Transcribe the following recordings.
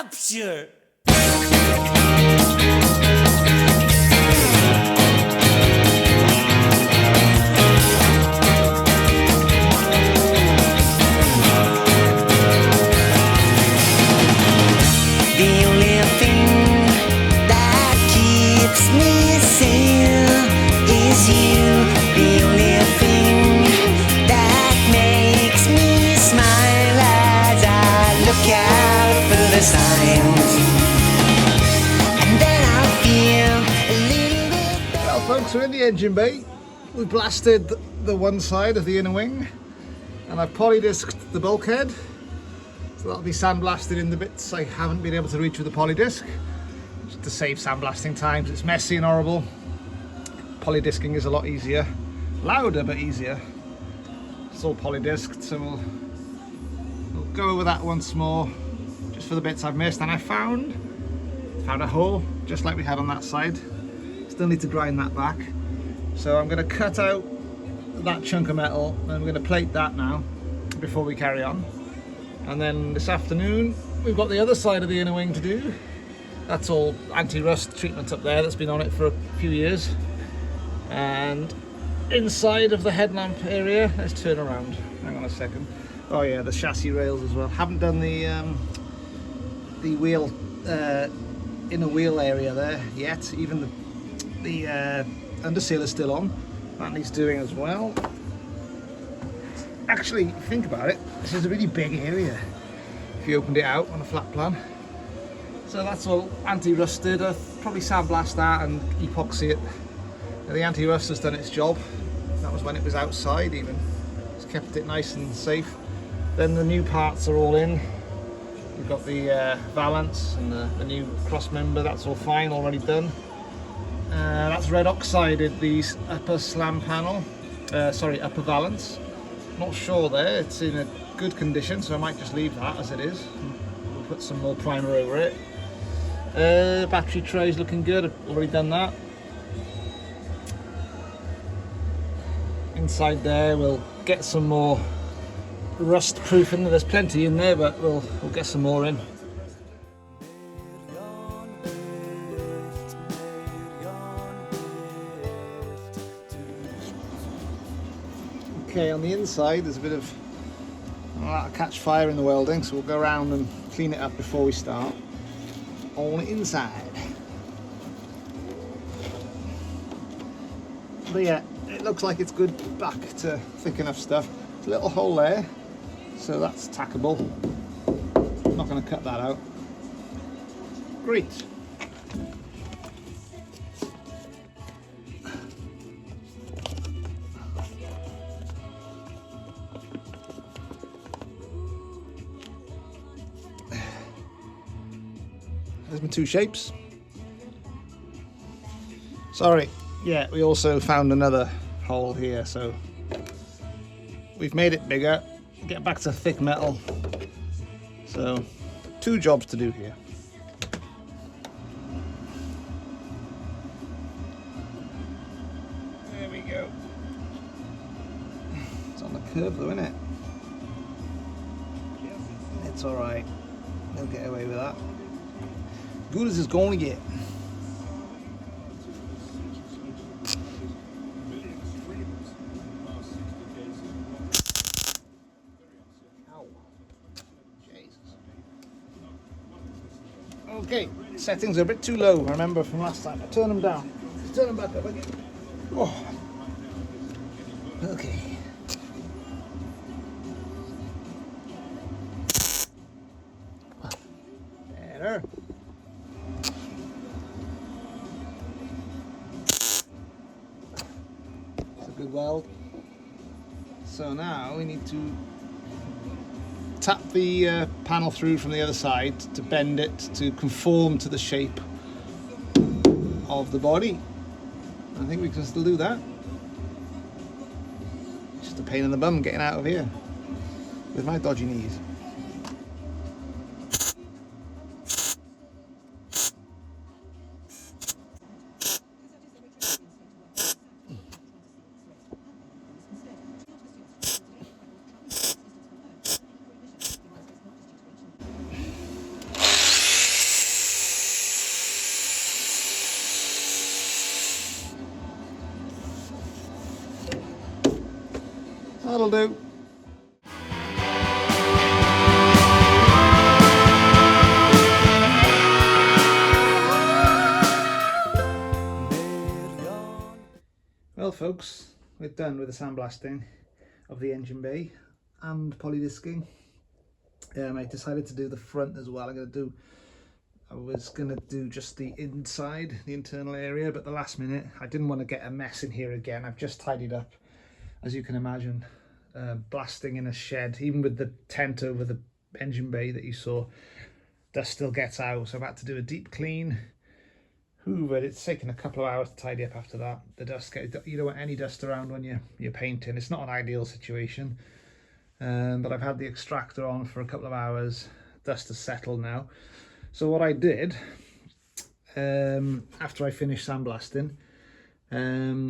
Rapture! Well folks, we're in the engine bay. We've blasted the one side of the inner wing and I've polydisced the bulkhead, so that'll be sandblasted in the bits I haven't been able to reach with the polydisc, just to save sandblasting times. It's messy and horrible. Polydisking is a lot easier, louder but easier. It's all polydisced, so we'll go over that once more just for the bits I've missed. And I found a hole just like we had on that side. Still need to grind that back, so I'm going to cut out that chunk of metal and I'm going to plate that now before we carry on. And then this afternoon we've got the other side of the inner wing to do. That's all anti-rust treatment up there that's been on it for a few years. And inside of the headlamp area, let's turn around, hang on a second. Oh yeah, the chassis rails as well. Haven't done the wheel, inner wheel area there yet. Even the underseal is still on. That needs doing as well. Actually, think about it, this is a really big area if you opened it out on a flat plan. So that's all anti-rusted. I'll probably sandblast that and epoxy it. The anti-rust has done its job. That was when it was outside even. It's kept it nice and safe. Then the new parts are all in. We've got the valance and the new cross member, that's all fine, already done. That's red oxided the upper slam panel, upper valance. Not sure there, it's in a good condition, so I might just leave that as it is. We'll put some more primer over it. Battery tray's looking good, I've already done that. Inside there we'll get some more rust proofing. There's plenty in there, but we'll get some more in. Okay, on the inside there's a bit of that'll catch fire in the welding, so we'll go around and clean it up before we start. On the inside. But yeah, it looks like it's good back to thick enough stuff. There's a little hole there, so that's tackable. I'm not going to cut that out. Great. There's my two shapes. Sorry, yeah, we also found another hole here, so we've made it bigger, get back to thick metal. So, two jobs to do here. There we go. It's on the curb though, isn't it? It's alright. They'll get away with that. Good as it's going to get. Okay, settings are a bit too low, I remember from last time. I turn them down. Turn them back up again. Oh. Okay. Better. It's a good weld. So now we need to tap the panel through from the other side to bend it to conform to the shape of the body. I think we can still do that. Just a pain in the bum getting out of here with my dodgy knees. will do. Well folks, we're done with the sandblasting of the engine bay and polydisking. I decided to do the front as well. I was going to do just the inside, the internal area, but the last minute I didn't want to get a mess in here again. I've just tidied up, as you can imagine, blasting in a shed, even with the tent over the engine bay that you saw, dust still gets out, so I've had to do a deep clean. Hoovered, it's taken a couple of hours to tidy up after that. The dust, you don't want any dust around when you're painting. It's not an ideal situation, but I've had the extractor on for a couple of hours. Dust has settled now. So what I did, after I finished sandblasting,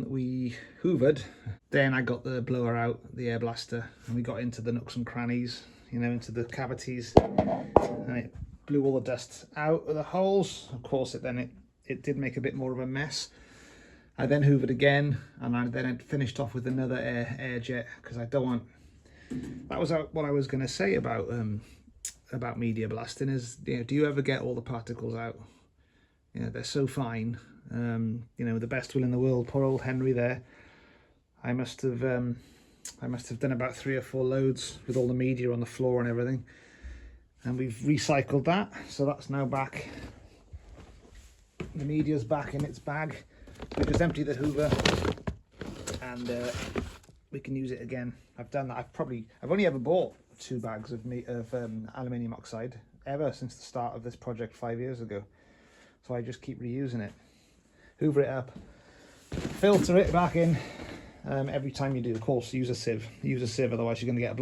we hoovered, then I got the blower out, the air blaster, and we got into the nooks and crannies, you know, into the cavities, and it blew all the dust out of the holes. Of course, it did make a bit more of a mess. I then hoovered again, and I finished off with another air jet, because I don't want, that was what I was going to say about media blasting is, you know, do you ever get all the particles out? You know, they're so fine. You know, the best will in the world, poor old Henry there. I must have done about 3 or 4 loads with all the media on the floor and everything, and we've recycled that, so that's now back. The media's back in its bag. We just empty the hoover and we can use it again. I've done that. I've only ever bought 2 bags of aluminium oxide ever since the start of this project 5 years ago, so I just keep reusing it. Hoover it up, filter it back in. Every time you do, of course, use a sieve, otherwise you're going to get a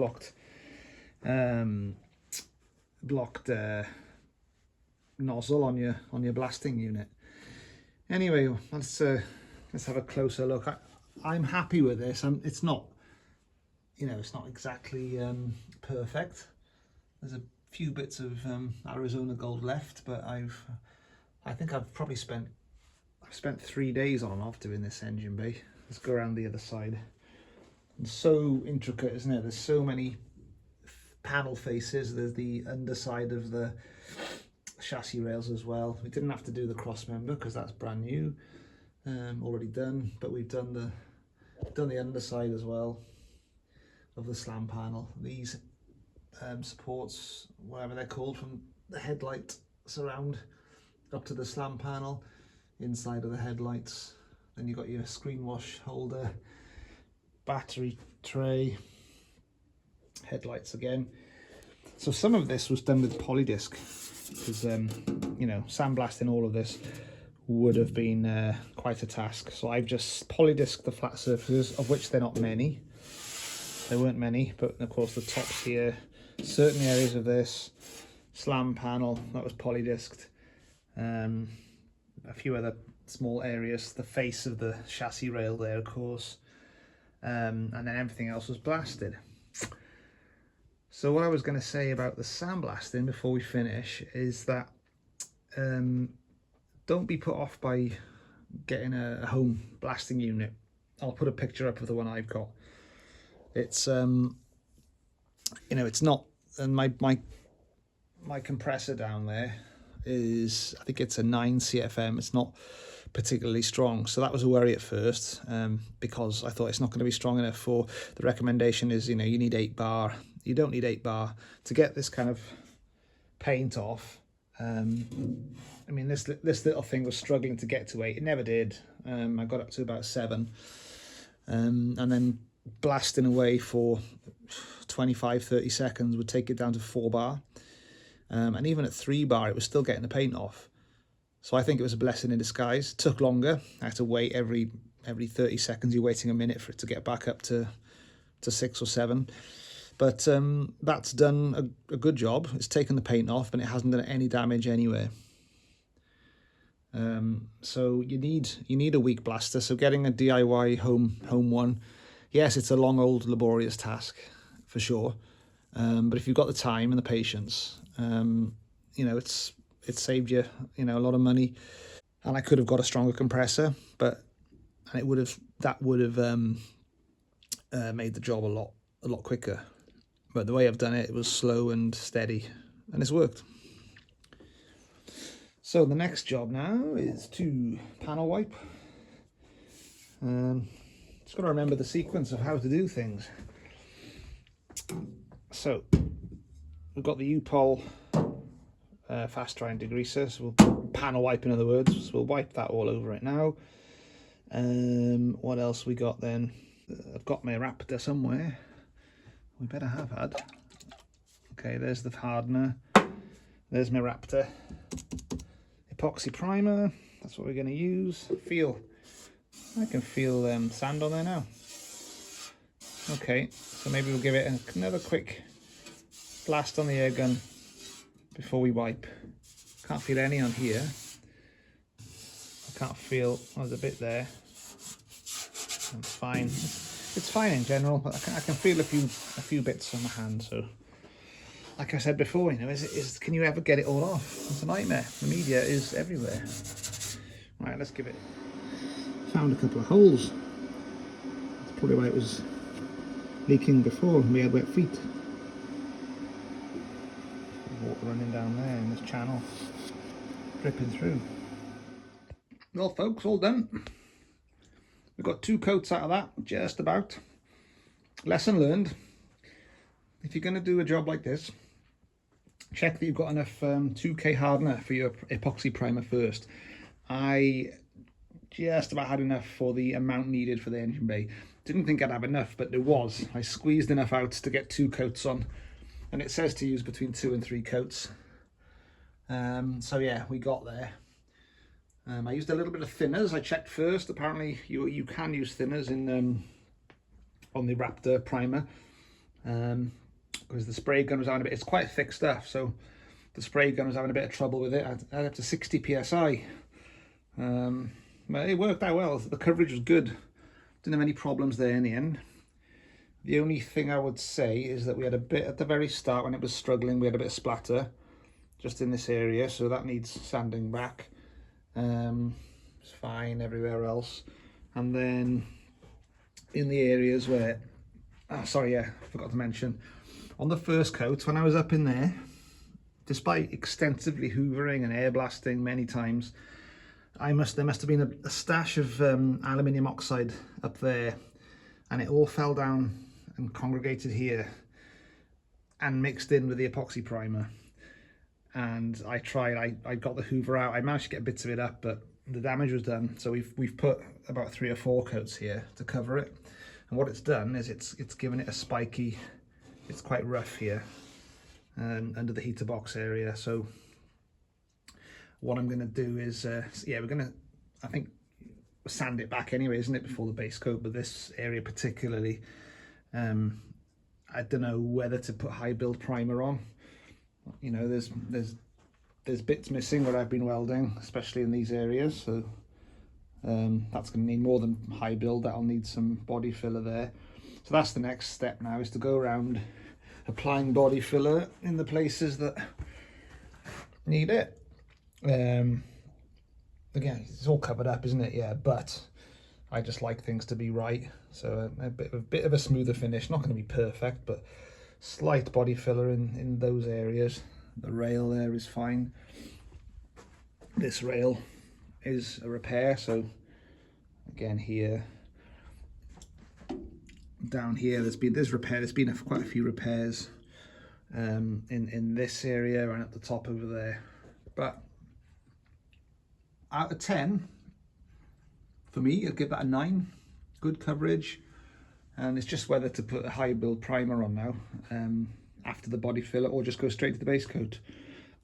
blocked nozzle on your blasting unit. Anyway, let's have a closer look. I'm happy with this. It's not, you know, it's not exactly perfect. There's a few bits of Arizona gold left, but I think I've spent 3 days on and off doing this engine bay. Let's go around the other side. It's so intricate, isn't it? There's so many panel faces. There's the underside of the chassis rails as well. We didn't have to do the cross member because that's brand new, already done, but we've done the underside as well of the slam panel. These supports, whatever they're called, from the headlight surround up to the slam panel, inside of the headlights. Then you've got your screen wash holder, battery tray, headlights again. So some of this was done with polydisc, because you know, sandblasting all of this would have been quite a task. So I've just polydisced the flat surfaces, of which they're not many. There weren't many, but of course the tops here, certain areas of this slam panel, that was polydisced. A few other small areas, the face of the chassis rail there, of course, and then everything else was blasted. So what I was going to say about the sandblasting before we finish is that don't be put off by getting a home blasting unit. I'll put a picture up of the one I've got. It's you know, it's not, and my compressor down there is, I think it's a 9 CFM. It's not particularly strong, so that was a worry at first, because I thought it's not going to be strong enough. For the recommendation is, you know, you need 8 bar. You don't need 8 bar to get this kind of paint off. I mean, this little thing was struggling to get to 8. It never did. I got up to about 7, and then blasting away for 25-30 seconds would take it down to 4 bar, and even at 3 bar it was still getting the paint off. So I think it was a blessing in disguise. It took longer. I had to wait every 30 seconds. You're waiting a minute for it to get back up to 6 or 7. But that's done a good job. It's taken the paint off, and it hasn't done any damage anywhere. So you need a weak blaster. So getting a DIY home one, yes, it's a long, old, laborious task for sure. But if you've got the time and the patience, you know, it's saved you, you know, a lot of money. And I could have got a stronger compressor, but that would have made the job a a lot quicker. But the way I've done it, it was slow and steady, and it's worked. So the next job now is to panel wipe. Just got to remember the sequence of how to do things. So we've got the U-Pol fast drying degreaser, so we'll panel wipe, in other words. So we'll wipe that all over it now. What else we got then? I've got my Raptor somewhere. We better have had. Okay, there's the hardener. There's my Raptor. Epoxy primer, that's what we're going to use. I can feel sand on there now. Okay, so maybe we'll give it another quick blast on the air gun before we wipe. Can't feel any on here. I can't feel, there's a bit there. It's fine. It's fine in general, but I can feel a few bits on my hand. So, like I said before, you know, can you ever get it all off? It's a nightmare. The media is everywhere. Right, let's give it. Found a couple of holes. That's probably why it was leaking before and we had wet feet. Water running down there in this channel, dripping through. Well, folks, all done. We've got 2 coats out of that, just about. Lesson learned. If you're going to do a job like this, check that you've got enough 2K hardener for your epoxy primer first. I just about had enough for the amount needed for the engine bay. Didn't think I'd have enough, but there was. I squeezed enough out to get 2 coats on, and it says to use between 2 and 3 coats. So yeah, we got there. I used a little bit of thinners. I checked first. Apparently you can use thinners in on the Raptor primer, because the spray gun was having a bit, it's quite thick stuff, so the spray gun was having a bit of trouble with it. I had up to 60 psi. But it worked out well. The coverage was good. Didn't have any problems there in the end. The only thing I would say is that we had a bit at the very start when it was struggling. We had a bit of splatter just in this area, so that needs sanding back. It's fine everywhere else. And then in the areas where, sorry, yeah, I forgot to mention, on the first coat, when I was up in there, despite extensively hoovering and air blasting many times, there must have been a stash of aluminium oxide up there, and it all fell down and congregated here and mixed in with the epoxy primer. And I got the hoover out. I managed to get bits of it up, but the damage was done. So we've put about 3 or 4 coats here to cover it. And what it's done is it's given it a spiky, it's quite rough here under the heater box area. So what I'm going to do is, yeah, we're going to, I think, sand it back anyway, isn't it, before the base coat. But this area particularly, I don't know whether to put high build primer on. You know, there's bits missing where I've been welding, especially in these areas. So that's going to need more than high build. That'll need some body filler there. So that's the next step now, is to go around applying body filler in the places that need it. Again, it's all covered up, isn't it? Yeah, but I just like things to be right. So a bit of a smoother finish, not going to be perfect, but slight body filler in those areas. The rail there is fine. This rail is a repair, so again here, down here, there's been quite a few repairs in this area and at the top over there. But out of 10, for me, I'd give that a 9. Good coverage, and it's just whether to put a high build primer on now after the body filler, or just go straight to the base coat.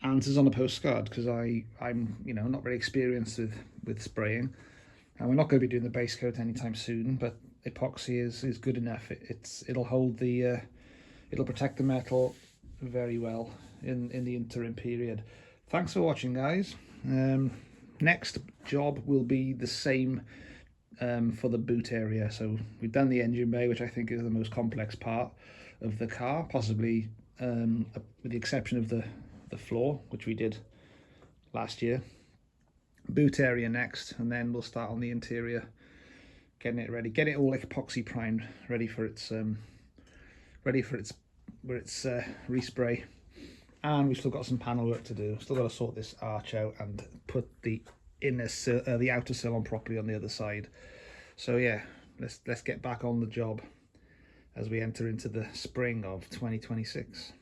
Answers on a postcard, because I'm not very experienced with spraying, and we're not going to be doing the base coat anytime soon. But epoxy is good enough. It'll hold the it'll protect the metal very well in the interim period. Thanks for watching, guys. Next job will be the same for the boot area. So we've done the engine bay, which I think is the most complex part of the car, possibly with the exception of the floor, which we did last year. Boot area next, and then we'll start on the interior, getting it ready, get it all epoxy primed, ready for its ready for its respray. And we've still got some panel work to do. Still got to sort this arch out and put the the outer sill on properly on the other side. So yeah, let's get back on the job as we enter into the spring of 2026.